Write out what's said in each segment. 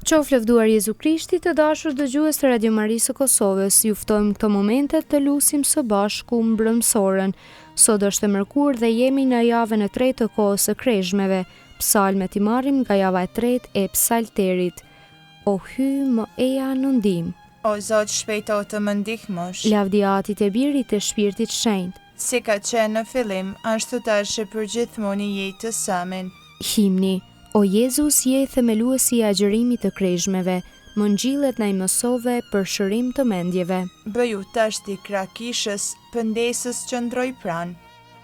Qof lëvduar Jezu Krishti, të dashur dëgjues të Radio Marisë së Kosovës, ju ftojmë këto momente të lusim së bashku mbrëmsorën. Sot është e mërkurë dhe jemi në javën e tretë të kohës së kreshmeve. Psalmet i marrim nga java e tretë e psalterit. O hy më eja në ndihmë. O Zot, shpejto të më ndihmosh. Lavdiatit e birit të shpirtit shenjtë. Si ka qenë në fillim, ashtu tash e përgjithmoni jetës amen. Himni. O Jezus, je themeluesi i agjërimit të kreshmeve, më ngjillet na i mësove për shërim të mendjeve. Bëju tash ti krakishës, pëndesës që ndroj pran.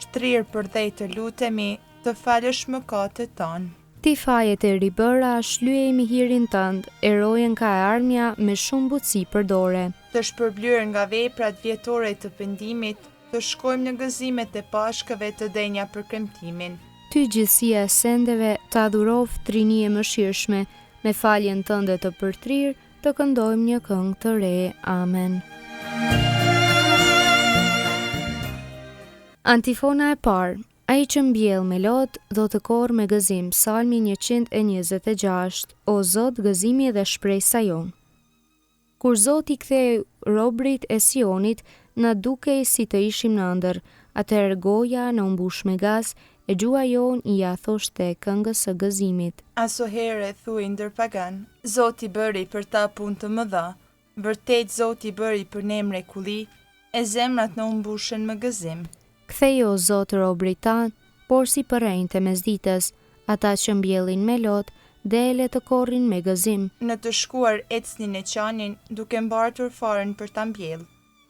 Shtrirë për dhej të lutemi, të falësh mëkatet tonë. Ti fajet e ribëra, shlyej mi hirin tënd, erojen ka e armja me shumë butësi për dore. Të shpërblyer nga veprat vjetore të pendimit, të shkojmë në gëzimet e pashkëve të denja për kremtimin. Ty gjithësia e sendeve të adhurov Trinie mëshirshme, me faljen tënde të përtrir, të këndojmë një këngë të re. Amen. Antifona e parë. Ai që mbjell me lot, do të korr me gëzim. Psalmi 126. O Zot, gëzimi dhe shpresa jon. Kur Zoti ktheu robrit e Sionit, na dukej si të ishim në ëndër, atëherë goja na umbush me gaz, e gjua jon i ja thoshte këngës së gëzimit. Asoherë thuaj ndër pagan, Zoti bëri për ta punë të mëdha, vërtet Zoti bëri për ne mrekulli, e zemrat në umbushen me gëzim. Kthej o Zot robrit tan, por si përrejnte mesditës, ata që mbjellin me lot, dele të korrin me gëzim. Në të shkuar ecnin e qanin, duke mbartur faren për ta mbjell,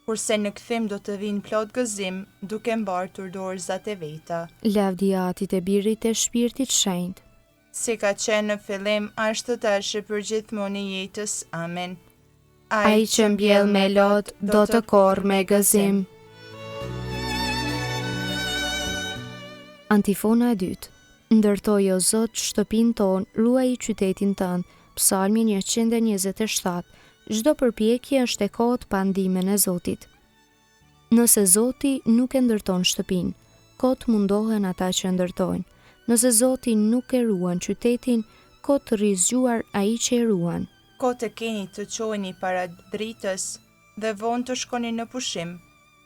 kurse në kthim do të vinë plot gëzim, duke mbartur dorëzat e veta. Lavdiatit e birit e shpirtit shenjtë. Si ka qenë në fillim, ashtu tash e përgjithmoni jetës. Amen. Ai që mbjell me lot, do të korr me gëzim. Antifona e dytë. Ndërtoj o Zot shtëpinë tonë, ruaj qytetin tënd. Psalmi 127. Çdo përpjekje është e kot pa ndihmën e Zotit. Nëse Zoti nuk e ndërton shtëpinë, kot mundohen ata që ndërtojnë. Nëse Zoti nuk e ruan qytetin, kot të rizgjuar ai që e ruan. Kot e keni të qojni para dritës dhe vonë të shkoni në pushim,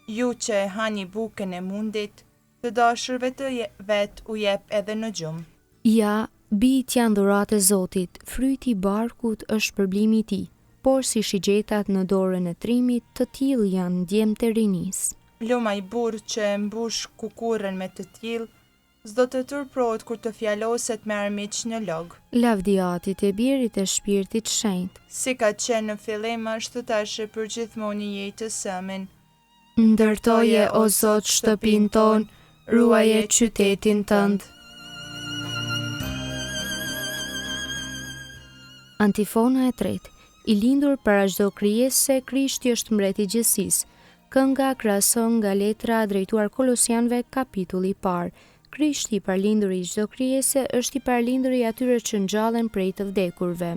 ju që e hani bukën e mundit, të dashurve të vet u jep edhe në gjumë. Ja, bijt janë dhuratë e Zotit, fryti i barkut është përblimi i tij, por si shigjetat në dorën e trimit, të tillë janë djemtë e rinisë. Luma i burr që e mbush kukurën me të tillë, s'do të turprohet kur të fjaloset me armiq në log. Lavdiatit e birit e shpirtit shenjtë. Si ka qenë në fillim, ashtu tash e përgjithmoni jetës. Amen. Ndërtoje o Zot shtëpinë tonë, ruaje qytetin tënd. Antifona e tretë. I lindur para çdo krijese, Krishti është mbreti i gjithësisë. Kënga krahason nga letra drejtuar Kolosianëve, kapitulli i parë. Krishti i parlindur i çdo krijese është i parlindur i atyre që ngjallen prej të vdekurve.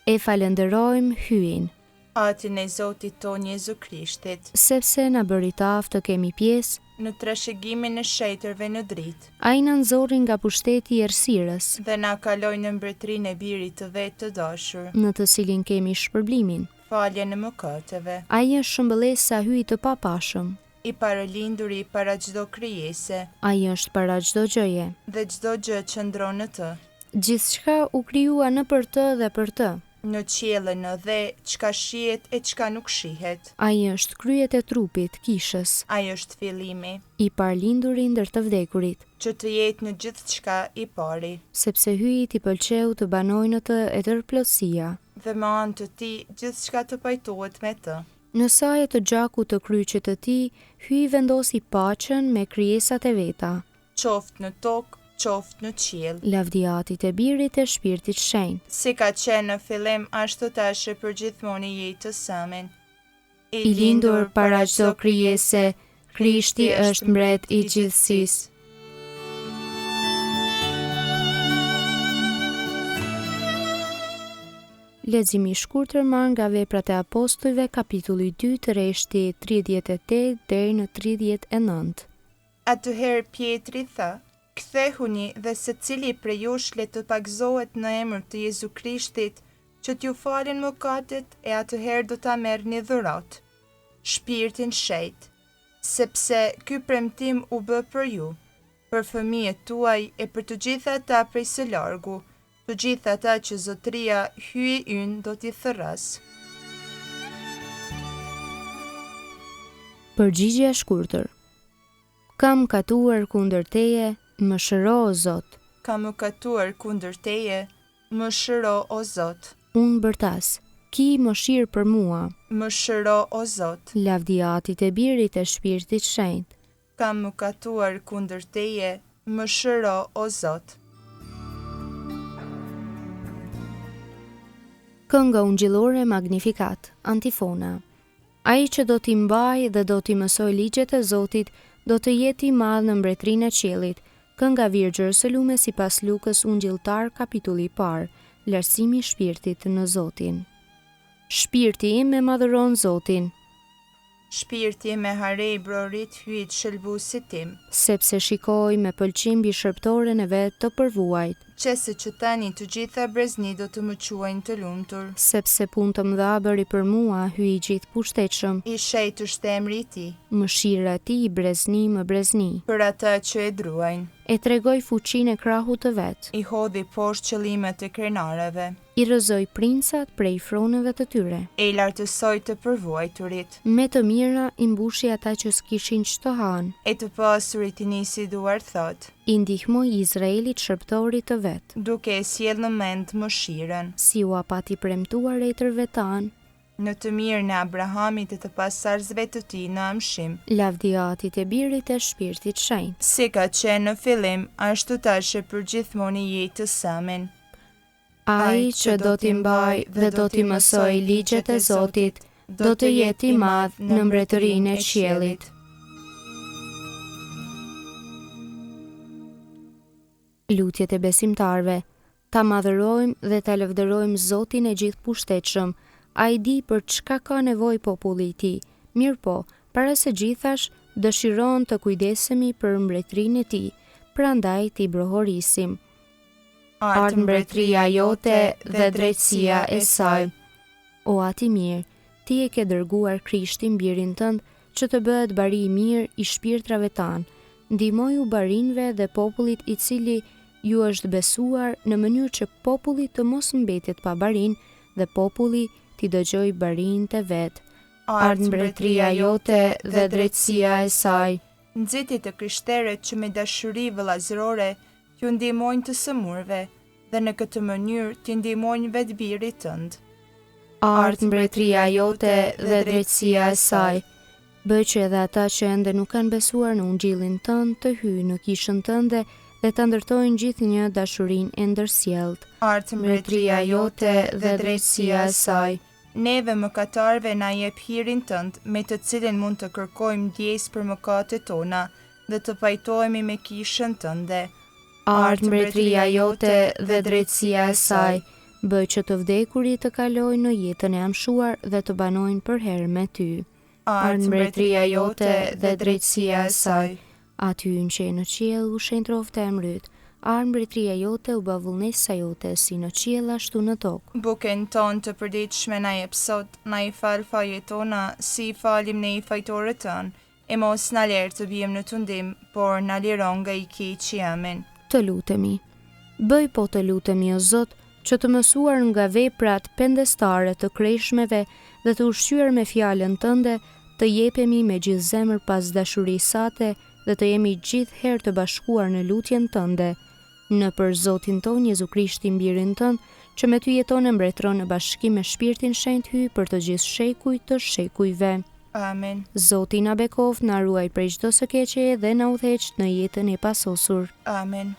E falenderojmë hyin. Atin e Zotit ton Jezu Krishtit, sepse na bëri të aftë të kemi pjesë në trashëgimin e shejtërve në dritë. Ai na nxorri nga pushteti i errësirës dhe na kaloi në mbretërinë e birit të vet të dashur, në të cilin kemi shpërblimin, faljen e mëkateve. Ai është shëmbëlesa e hyjit të papashëm, i paralinduri para çdo krijese. Ai është para çdo gjëje dhe çdo gjë që ndron në të. Gjithçka u krijua nëpër të dhe për të. Në qiellin dhe çka shihet e çka nuk shihet. Ai është kryet e trupit, kishës. Ai është fillimi, i parlinduri ndër të vdekurit, që të jetë në gjithçka i pari. Sepse hyjit i pëlqeu të banojë në të e tërplotësia. Dhe me anë të tij gjithçka të pajtohet me të. Në saje të gjakut të kryqit të tij, hyi vendosi paqen me krijesat e veta. Qoftë në tokë, qoftë në qiell. Lavdiatit e birit e shpirtit shenjtë. Si ka qenë në fillim, ashtu tash e përgjithmoni jetës. Amen. I lindur para çdo krijese, Krishti është mbret i gjithësisë. Leximi i shkurtër marr nga Veprat e Apostujve, kapitulli 2, rreshti 38 deri në 39. Atëherë Pietri tha: Kthehuni dhe secili prej jush le të pagzohet në emër të Jezu Krishtit, që t'ju falen mëkatet e atëherë do ta merrni dhuratë, shpirtin shejt, sepse ky premtim u bë për ju, për fëmijët tuaj e për të gjitha ata prej së largu, të gjitha ata që zotëria hyi ynë do t'i thërras. Përgjigje e shkurtër. Kam katuar kundër teje, më shëro o Zot. Kam mëkatuar kundër teje, më shëro o Zot. Unë bërtas, ki mëshirë për mua. Më shëro o Zot. Lavdiatit e Birit e Shpirtit Shenjtë. Kam mëkatuar kundër teje, më shëro o Zot. Kënga ungjillore Magnificat, antifona. Ai që do t'i mbaj dhe do t'i mësoj ligjet e Zotit, do të jetë i madh në mbretërinë e qiellit. Kënga Vir Gjerusaleme sipas Lukës ungjilltar kapitulli i parë. Lartësimi i shpirtit në Zotin. Shpirti im e madhëron Zotin, Shpirti me harej brorit hyjt shëlbuesit tim, sepse shikoj me pëlqim mbi shërptoren e vet të përvuajt, qese që tani të gjitha brezni do të më quajnë të lumtur. sepse punë të mëdha bëri për mua, hyi i gjithë pushtetshëm. I shejt është emri i tij, Mëshira e tij brezni më brezni. për ata që e druajnë. E tregoj fuqinë e krahut të vet. I hodhi poshtë qëllimet e krenareve, I rrëzoj princat prej fronëve të tyre. e i lartësoj të përvuajturit, Me të mira i mbushi ata që s'kishin ç'të hanë. e të pasurit i nisi duar thot, I ndihmoi Izraelit shërptorit të vet, duke e sjell në mend mëshirën, si u apati premtuar etërve tanë, në të mirën e Abrahamit e të pasardhësve të tij në amshim, lavdiatit e Birit e Shpirtit Shenjtë. si ka qenë në fillim, ashtu tash e përgjithmonë i jetës amen. Ai që do t'i mbaj dhe do t'i mësoj ligjet e Zotit, do të jetë i madh në mbretërinë e qiellit. Lutjet e besimtarve. Ta madhërojmë dhe ta lëvdërojmë Zotin e gjithë pushtetshëm. Ai di për çka ka nevojë populli i tij. Mirëpo, para së gjithash, dëshiron të kujdesemi për mbretërinë e tij. Prandaj t'i brohorisim. Ardh mbretëria jote dhe drejtësia e saj. O ati mirë, ti e ke dërguar Krishtin birin tënd që të bëhet bari i mirë i shpirtrave tanë. Ndihmoju barinëve dhe popullit i cili ju është besuar në mënyrë që populli të mos mbetet pa barinë dhe populli t'i dëgjoj barinë të vet. Ardh mbretëria jote dhe drejtësia e saj. Nxiti të krishterët që me dashuri vëllazërore t'ju ndihmojnë të sëmurve dhe në këtë mënyrë t'i ndihmojnë vetë birit tënd. Ardh mbretëria jote dhe drejtësia e saj. Bëj që edhe ata që ende nuk kanë besuar në ungjillin tënd të hyjnë në kishën tënde dhe të ndërtojnë gjithnjë dashurinë e ndërsjellët. Ardh Mbretëria jote dhe drejtësia e saj. Neve mëkatarve na jep hirin tënd, me të cilin mund të kërkojmë ndjesë për mëkatet tona dhe të pajtohemi me kishën tënde. Ardh mbretëria jote dhe drejtësia e saj. Bëj që të vdekurit të kalojnë në jetën e amshuar dhe të banojnë për herë me ty. Ardh mbretëria jote dhe drejtësia e saj. Aty në që në qiell u shenjtroft emri yt. Ardh mbretëria jote u bë vullnesa jote si në qiell ashtu në tokë. Bukën tonë të përditshme na jep sot, na i fal fajet tona, si i falim ne i fajtorët tanë, e mos na lër të bijmë në tundim, por na liron nga i keqi. Amen. Të lutemi. Bëj po të lutemi o Zot, që të mësuar nga veprat pendestare të krejshmeve dhe të ushqyer me fjalën tënde, të jepemi me gjithë zemër pas dashurisë sate dhe të jemi gjithë herë të bashkuar në lutjen tënde. Në për Zotin ton Jezu Krishtin birin tënd, që me ty jeton e mbretëron në bashkim me Shpirtin Shenjtë hyj për të gjithë shekuj të shekujve. Amen. Zoti na bekoft, na ruaj prej çdo së keqe dhe na udhëheq në jetën e pasosur. Amen.